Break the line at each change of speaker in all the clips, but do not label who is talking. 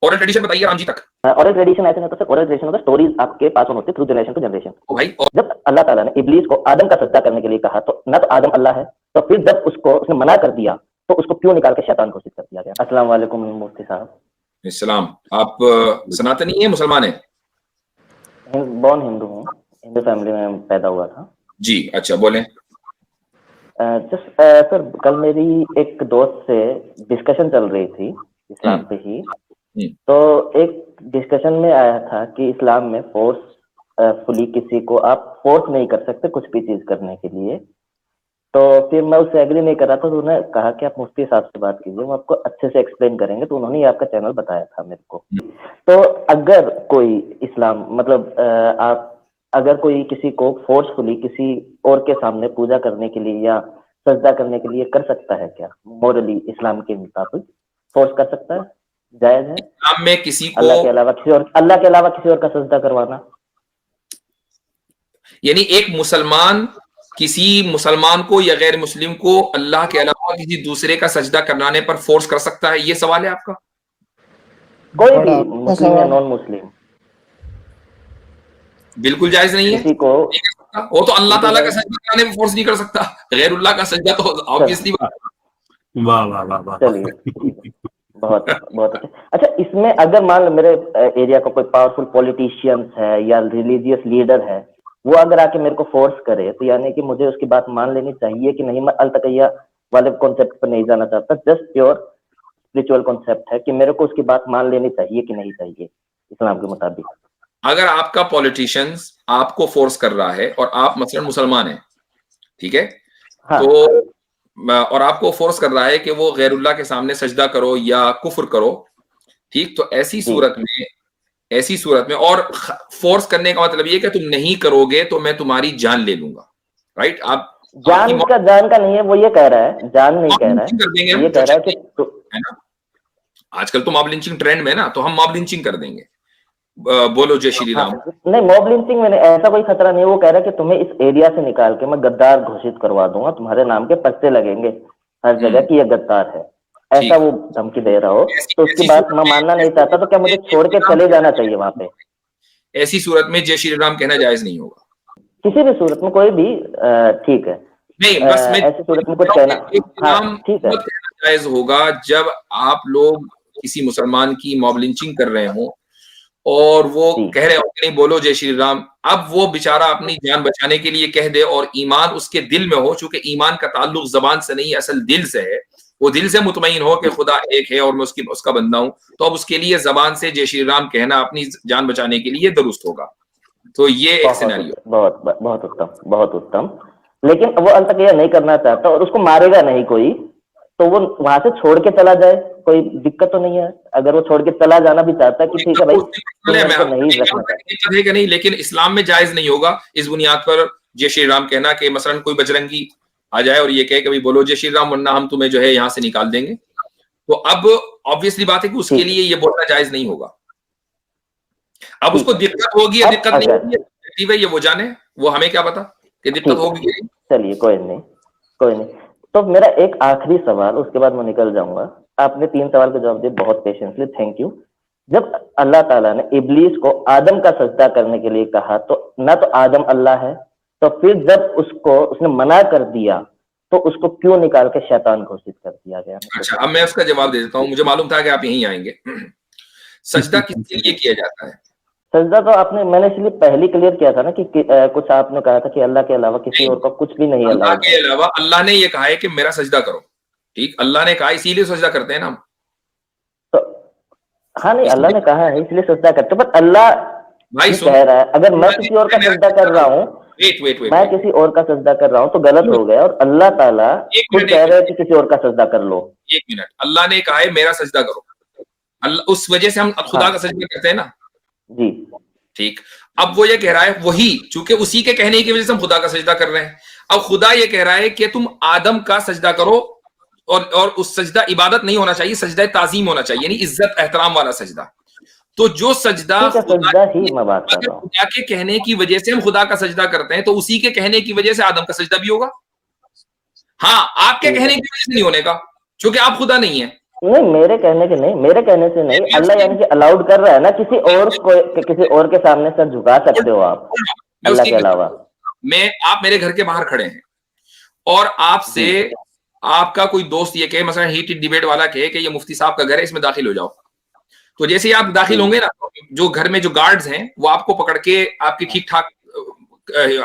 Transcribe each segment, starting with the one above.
Oral tradition बताइए राम जी तक।
Oral tradition ऐसे नहीं होता सर, ओरल ट्रेडिशन होता है स्टोरीज आपके पास होते थ्रू जनरेशन टू जनरेशन।
भाई
जब अल्लाह ताला ने इब्लीस को आदम का सजदा करने के लिए कहा तो ना तो आदम अल्लाह है, तो फिर जब उसको उसने मना कर दिया तो उसको क्यों निकाल के शैतान घोषित कर दिया गया? अस्सलाम वालेकुम मुफ्ती साहब।
इस्लाम, आप सनातनी है मुसलमान है?
बॉर्न हिंदू हूँ, हिंदू फैमिली में पैदा हुआ था
जी। अच्छा बोलें।
जस्ट सर, कल मेरी एक दोस्त से डिस्कशन चल रही थी इस्लाम पे ही, तो एक डिस्कशन में आया था कि इस्लाम में फोर्स फुली किसी को आप फोर्स नहीं कर सकते कुछ भी चीज करने के लिए। तो फिर मैं उससे एग्री नहीं कर रहा था, तो उन्होंने कहा कि आप मुफ्ती साहब से बात कीजिए, वो आपको अच्छे से एक्सप्लेन करेंगे। तो उन्होंने आपका चैनल बताया था मेरे को। तो अगर कोई इस्लाम मतलब आप अगर कोई किसी को फोर्सफुली किसी और के सामने पूजा करने के लिए या सजदा करने के लिए कर सकता है क्या? मोरली इस्लाम के मुताबिक फोर्स कर सकता है? जायज है
इस्लाम में किसी को
अल्लाह के अलावा किसी और का सजदा करवाना?
यानी एक मुसलमान किसी मुसलमान को या गैर मुस्लिम को अल्लाह के अलावा किसी दूसरे का सजदा कराने पर फोर्स कर सकता है, ये सवाल है आपका?
कोई भी मुस्लिम या नॉन मुस्लिम
बिल्कुल जायज नहीं है।
किसी को
वो तो अल्लाह ताला का सजदा कराने पर फोर्स नहीं कर सकता, गैरुल्लाह का सजदा तो ऑब्वियसली।
वाह वाह वाह वाह।
चलिए बहुत बहुत अच्छा। अच्छा, इसमें अगर मान लो मेरे एरिया का कोई पावरफुल पॉलिटिशियंस है या रिलीजियस लीडर है, वो अगर आके मेरे को फोर्स करे तो यानी कि मुझे उसकी बात मान लेनी चाहिए कि नहीं? मैं अल-तकैया वाले कॉन्सेप्ट पर नहीं जाना चाहता, जस्ट प्योर स्पिरिचुअल कॉन्सेप्ट है कि मेरे को उसकी बात मान लेनी चाहिए कि नहीं चाहिए इस्लाम के मुताबिक।
अगर आपका पॉलिटिशियंस आपको फोर्स कर रहा है और आप मसलन मुसलमान हैं, ठीक है,
हाँ,
तो और आपको फोर्स कर रहा है कि वो गैरुल्लाह के सामने सजदा करो या कुफ्र करो, ठीक, तो ऐसी सूरत में और फोर्स करने का मतलब ये कि तुम नहीं करोगे तो मैं तुम्हारी जान ले लूंगा, राइट? आप
जान का नहीं है, वो ये कह रहा है, जान नहीं कह रहा है,
कर देंगे,
ये कह रहा है कि
है ना, आजकल तो मॉब लिंचिंग ट्रेंड में है ना, तो हम मॉब लिंचिंग कर देंगे। बोलो जय श्री राम।
नहीं, मॉब लिंचिंग में ऐसा कोई खतरा नहीं है। वो कह रहा है कि तुम्हें इस एरिया से निकाल के मैं गद्दार घोषित करवा दूंगा, तुम्हारे नाम के पर्चे लगेंगे हर जगह कि ये गद्दार है, ऐसा वो धमकी दे रहा हो। तो उसकी बात मैं मानना नहीं चाहता, तो क्या मुझे छोड़ के चले जाना चाहिए वहां पे?
ऐसी सूरत में जय श्री राम कहना जायज नहीं होगा,
किसी भी सूरत में, कोई भी ठीक है
नहीं, बस मैं
ऐसी सूरत में कुछ कहना, हाँ ठीक है,
जायज होगा जब आप लोग किसी मुसलमान की मॉब लिंचिंग कर रहे हो और वो कह रहे हो कि नहीं बोलो जय श्री राम। अब वो बेचारा अपनी जान बचाने के लिए कह दे और ईमान उसके दिल में हो, चूंकि ईमान का ताल्लुक जबान से नहीं असल दिल से है, वो दिल से मुतमईन हो कि खुदा एक है और मैं उसका बंदा हूं, तो अब उसके लिए जबान से जय श्री राम कहना अपनी जान बचाने के लिए दुरुस्त होगा। तो ये एक सिनेरियो।
बहुत बहुत उत्तम, बहुत उत्तम। लेकिन वो अल-तकैया नहीं करना चाहता और उसको मारेगा नहीं कोई, तो वो वहां से छोड़ के चला जाए, कोई दिक्कत तो नहीं है? अगर वो छोड़ के चला जाना भी चाहता है कि ठीक है भाई नहीं रखना
है कि नहीं, लेकिन इस्लाम में जायज नहीं होगा इस बुनियाद पर जय श्री राम कहना कि मसलन कोई बजरंगी आ जाए और ये कहे कि भाई बोलो जय श्री राम वरना हम तुम्हें जो है यहाँ से निकाल देंगे। तो अब ऑब्वियसली बात है कि उसके लिए ये बोलना जायज नहीं होगा। अब उसको दिक्कत होगी या दिक्कत नहीं होगी भाई ये वो जाने, वो हमें क्या पता कि दिक्कत होगी।
चलिए कोई नहीं। तो मेरा एक आखिरी सवाल, उसके बाद मैं निकल जाऊंगा। आपने 3 सवाल के जवाब दिए बहुत पेशेंटली, थैंक यू। जब अल्लाह ताला ने इब्लीस को आदम का सजदा करने के लिए कहा तो ना तो आदम अल्लाह है, तो फिर जब उसने मना कर दिया तो उसको क्यों निकाल के शैतान घोषित कर दिया गया?
अच्छा, अब मैं उसका जवाब दे देता हूँ। मुझे मालूम था कि आप यहीं आएंगे। सजदा किसके लिए किया जाता है?
सजदा तो मैंने इसलिए पहले क्लियर किया था ना कि कुछ आपने कहा था कि अल्लाह के अलावा किसी और का कुछ भी नहीं है।
अल्लाह के अलावा अल्लाह ने ये कहा है कि मेरा सजदा करो, ठीक, अल्लाह ने कहा, इसीलिए सजदा करते हैं ना हम।
तो हाँ नहीं, अल्लाह ने कहा है इसलिए सजदा करते, पर अल्लाह भाई कह रहा है अगर मैं किसी और का सजदा कर रहा हूँ, मैं किसी और का सजदा कर रहा हूँ तो गलत हो गया, और अल्लाह ताला खुद कह रहे हैं कि किसी और का सजदा कर लो।
1 मिनट, अल्लाह ने कहा है मेरा सजदा करो, अल्लाह उस वजह से हम खुदा का सजदा करते हैं ना
जी,
ठीक। अब वो ये कह रहा है वही, चूंकि उसी के कहने की वजह से हम खुदा का सजदा कर रहे हैं। अब खुदा ये कह रहा है कि तुम आदम का सजदा करो, और उस सजदा इबादत नहीं होना चाहिए, सजदा ताजीम होना चाहिए, यानी इज्जत एहतराम वाला सजदा। तो जो सजदा खुदा के कहने की वजह से हम खुदा का सजदा करते हैं, तो उसी के कहने की वजह से आदम का सजदा भी होगा। हाँ, आपके कहने की वजह से नहीं होने का, क्योंकि आप खुदा नहीं है।
नहीं, मेरे कहने से नहीं, अल्लाह यानी कि अलाउड कर रहा है ना, किसी और के सामने सर झुका सकते हो आप अल्लाह के अलावा।
आप मेरे घर के बाहर खड़े हैं और आपसे आपका कोई दोस्त ये कहे, मसलन हीटेड डिबेट वाला कहे कि ये मुफ्ती साहब का घर है, इसमें दाखिल हो जाओ, तो जैसे ही आप दाखिल होंगे ना, जो घर में जो गार्ड्स हैं वो आपको पकड़ के आपकी ठीक ठाक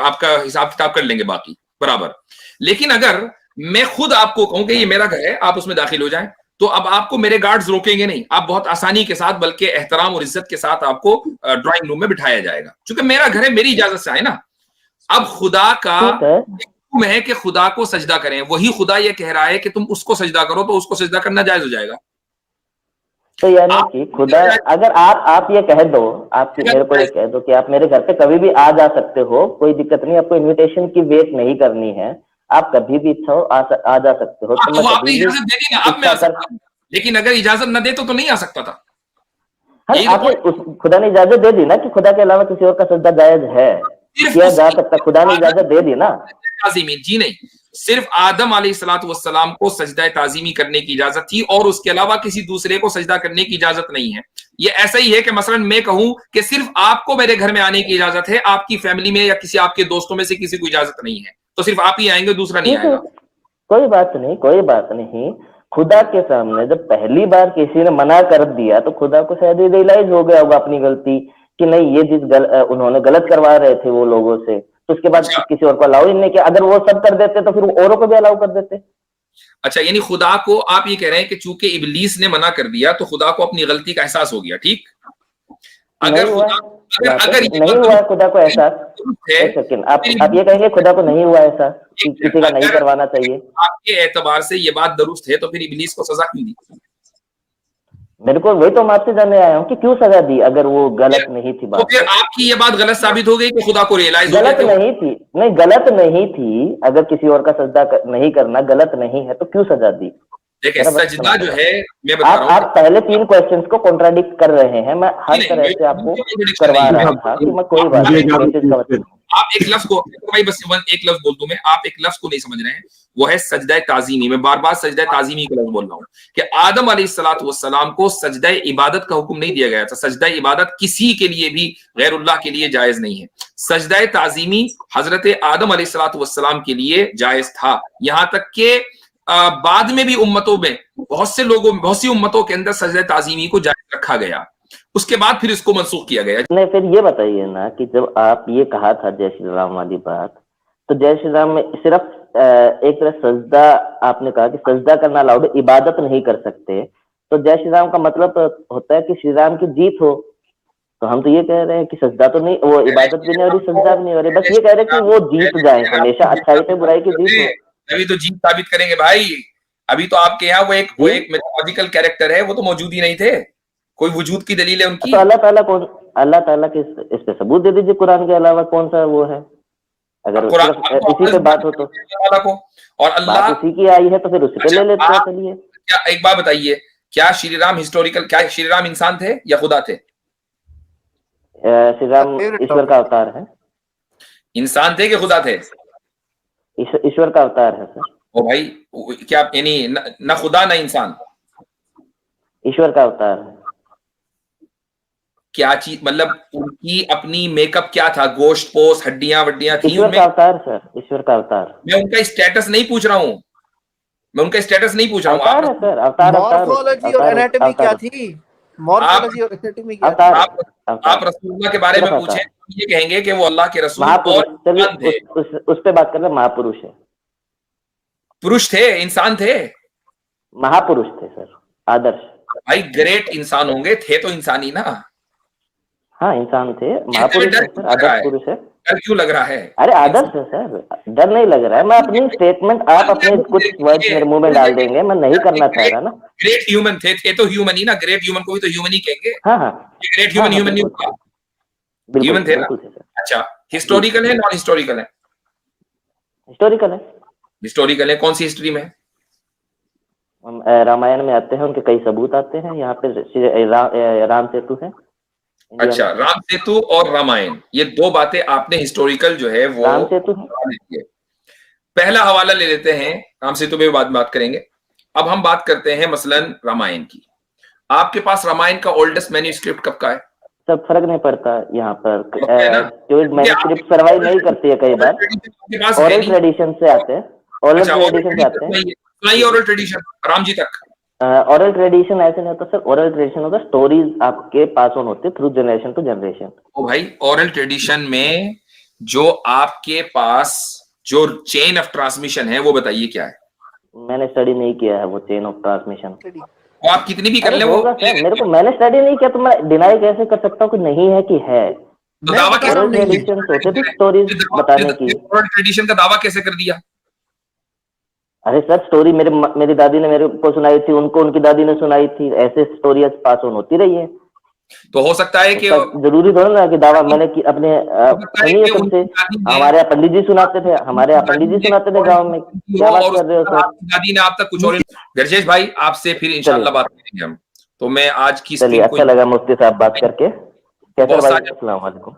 आपका हिसाब किताब कर लेंगे बाकी बराबर। लेकिन अगर मैं खुद आपको कहूं कि ये मेरा घर है, आप उसमें दाखिल हो जाएं, तो अब आपको मेरे गार्ड्स रोकेंगे नहीं, आप बहुत आसानी के साथ बल्कि एहतराम और इज्जत के साथ आपको ड्राइंग रूम में बिठाया जाएगा, क्योंकि मेरा घर है, मेरी इजाजत से आए ना। अब खुदा का हुक्म है कि खुदा को सजदा करें, वही खुदा ये कह रहा है कि तुम उसको सजदा करो, तो उसको सजदा करना जायज हो जाएगा।
तो यानी कि खुदा, अगर आप ये कह दो, आप मेरे को ये कह दो कि आप मेरे घर पे कभी भी आ जा सकते हो, कोई दिक्कत नहीं, आपको इनविटेशन की वेट नहीं करनी है, आप कभी भी इच्छा हो आ जा सकते हो, तो मैं कभी भी
इजाजत दे दी ना, अब मैं आ सकता हूं। लेकिन अगर इजाजत न दे तो नहीं आ सकता था।
आपने खुदा ने इजाजत दे दी ना कि खुदा के अलावा किसी और का सजदा जायज है, किया जा सकता, खुदा ने इजाजत दे दी ना।
ताजीमी जी नहीं, सिर्फ आदम अलैहिस्सलाम को सजदा ताजीमी करने की इजाजत थी और उसके अलावा किसी दूसरे को सजदा करने की इजाजत नहीं है। ये ऐसा ही है कि मसलन मैं कहूं कि सिर्फ आपको मेरे घर में आने की इजाजत है, आपकी फैमिली में या किसी आपके दोस्तों में से किसी को इजाजत नहीं है, तो सिर्फ आप ही आएंगे, दूसरा नहीं आएगा।
कोई बात नहीं। खुदा के सामने जब पहली बार किसी ने मना कर दिया तो खुदा को शायद रियलाइज हो गया होगा अपनी गलती कि नहीं, ये उन्होंने गलत करवा रहे थे वो लोगों से, तो उसके बाद किसी और को अलाउ ही नहीं किया। अगर वो सब कर देते तो फिर औरों को भी अलाउ कर देते।
अच्छा, यानी खुदा को आप ये कह रहे हैं कि चूंकि इब्लीस ने मना कर दिया तो खुदा को अपनी गलती का एहसास हो गया, ठीक? अगर
नहीं हुआ खुदा को एहसास, एक सेकंड, आप ये कहेंगे खुदा को नहीं हुआ एहसास कि किसी का नहीं करवाना चाहिए?
आपके एतबार से ये बात दुरुस्त है, तो फिर इब्लीस को सजा क्यों दी?
मेरे को वही तो मैं आपसे जानने आया हूँ कि क्यों सजा दी, अगर वो गलत नहीं थी बात।
तो फिर आपकी ये बात गलत साबित हो गई कि खुदा को रियलाइज
गलत नहीं थी। अगर किसी और का सजदा नहीं करना गलत नहीं है तो क्यों सजा दी?
देखिए, सजदा जो है, मैं बता रहा हूं,
आप पहले 3 क्वेश्चंस को कॉन्ट्राडिक्ट कर रहे हैं। मैं हर तरह से आपको करवा रहा था कि मैं कोई बात नहीं,
आप एक लफ्ज को, भाई बस एक लफ्ज बोल दूं मैं, आप एक लफ्ज को नहीं समझ रहे हैं, वो है सजदा ताजीमी। मैं बार बार सजदा ताजीमी का लफ्ज बोल रहा हूं कि आदम अलैहिस्सलाम को सजदा इबादत का हुक्म नहीं दिया गया था। सजदा इबादत किसी के लिए भी गैरुल्लाह के लिए जायज नहीं है। सजदा ताजीमी हजरत आदम अलैहिस्सलाम के लिए जायज था, यहां तक के बाद में भी उम्मतों में बहुत सी उम्मतों के अंदर सजदा ताजीमी को जायज रखा गया, उसके बाद फिर इसको मनसूख किया गया।
नहीं, फिर ये बताइए ना कि जब आप ये कहा था जय श्री राम वाली बात, तो जय श्री राम में सिर्फ एक तरह सजदा, आपने कहा कि सजदा करना अलाउड, इबादत नहीं कर सकते, तो जय श्री राम का मतलब होता है कि श्री राम की जीत हो। तो हम तो ये कह रहे हैं कि सजदा तो नहीं, वो इबादत भी नहीं हो रही, सजदा भी नहीं हो रही, बस ये कह रहे हैं कि वो जीत जाए, हमेशा अच्छाई पे बुराई की जीत हो।
अभी तो जीत साबित करेंगे भाई। अभी तो आपके यहाँ वो एक मिथोलॉजिकल कैरेक्टर है, वो तो मौजूद ही नहीं थे, कोई वजूद की दलील है उनकी।
तो अल्लाह ताला के इस पे सबूत दे दीजिए, कुरान के अलावा कौन सा वो है, अगर इसी पे बात हो तो।
और अल्लाह
इसी की आई है तो फिर उसी पे ले लेते हैं। चलिए,
क्या एक बात बताइए, क्या श्री राम क्या श्री राम इंसान थे या खुदा थे?
श्री राम ईश्वर का अवतार है।
इंसान थे कि खुदा थे?
ईश्वर का अवतार है सर।
ओ भाई, क्या यानी न खुदा न इंसान?
ईश्वर का अवतार है।
क्या चीज, मतलब उनकी अपनी मेकअप क्या था? गोश्त पोस्ट हड्डियां वड्डियां थी?
ईश्वर का अवतार सर, ईश्वर का अवतार।
मैं उनका स्टेटस नहीं पूछ रहा हूँ,
अवतार है सर, अवतार।
मॉर्फोलॉजी और एनाटॉमी क्या थी? मॉर्फोलॉजी और एनाटॉमी क्या थी?
आप रसूलुल्लाह के बारे में पूछें, ये कहेंगे कि वो अल्लाह के रसूल और
उस पे बात कर रहे हैं। महापुरुष है,
पुरुष थे, इंसान थे,
महापुरुष थे सर, आदर्श।
भाई ग्रेट इंसान होंगे, थे तो इंसान ही ना।
हाँ, इंसान थे, महापुरुष है सर, आदर्श पुरुष है।
डर क्यों लग रहा है?
अरे आदर्श है सर, डर नहीं लग रहा है। मैं अपनी स्टेटमेंट, आप अपने कुछ वर्ड्स मेरे मुंह में डाल देंगे, मैं नहीं करना चाह रहा ना।
ग्रेट ह्यूमन थे तो ह्यूमन ही ना, ग्रेट ह्यूमन को भी तो ह्यूमन ही कहेंगे।
हाँ,
ग्रेट ह्यूमन नहीं होगा, ह्यूमन थे ना। अच्छा, हिस्टोरिकल है, नॉन हिस्टोरिकल है? हिस्टोरिकल है। कौन सी हिस्ट्री में?
रामायण में आते हैं, उनके कई सबूत आते हैं। यहाँ पे राम सेतु है।
अच्छा, राम सेतु और रामायण, ये 2 बातें आपने हिस्टोरिकल जो है वो
राम सेतु
पहला हवाला ले लेते हैं, राम सेतु पे बाद बात करेंगे। अब हम बात करते हैं मसलन रामायण की। आपके पास रामायण का ओल्डेस्ट मैन्यूस्क्रिप्ट कब का है?
सब फर्क नहीं पड़ता यहाँ पर, जो मैन्यूस्क्रिप्ट सर्वाइव नहीं करती है कई बार, ओरल ट्रेडिशन से आते हैं, ओरल ट्रेडिशन से आते हैं।
ओरल ट्रेडिशन राम जी तक
ओरल ट्रेडिशन ऐसे नहीं होता सर, ओरल ट्रेडिशन होता है स्टोरीज आपके पास ऑन होते थ्रू जनरेशन टू जनरेशन।
ओ भाई, ओरल ट्रेडिशन में जो आपके पास जो चेन ऑफ ट्रांसमिशन है वो बताइए क्या है?
मैंने स्टडी नहीं किया है वो चेन ऑफ ट्रांसमिशन।
वो आप कितनी भी कर ले वो
मेरे को, मैंने स्टडी नहीं किया तो मैं डिनाई कैसे कर सकता हूँ कि नहीं है कि है।
तो दावा कैसे
ओरल ट्रेडिशन होते थे स्टोरीज बताने की।
ओरल ट्रेडिशन का दावा कैसे कर दिया?
अरे सर, स्टोरी मेरी दादी ने मेरे को सुनाई थी, उनको उनकी दादी ने सुनाई थी, ऐसे स्टोरीज पास ऑन होती रही है।
तो हो सकता है कि
जरूरी थोड़ा ना कि दावा मैंने कि अपने से हमारे यहाँ पंडित जी सुनाते थे, हमारे यहाँ पंडित जी सुनाते थे गाँव में। क्या बात कर रहे हो सर?
दादी ने आप तक कुछ और। गरजेश भाई, आपसे फिर इंशाल्लाह बात करेंगे हम। तो मैं आज की
चलिए, अच्छा लगा मुफ्ती साहब बात करके। कैसे भाई? अस्सलाम वालेकुम।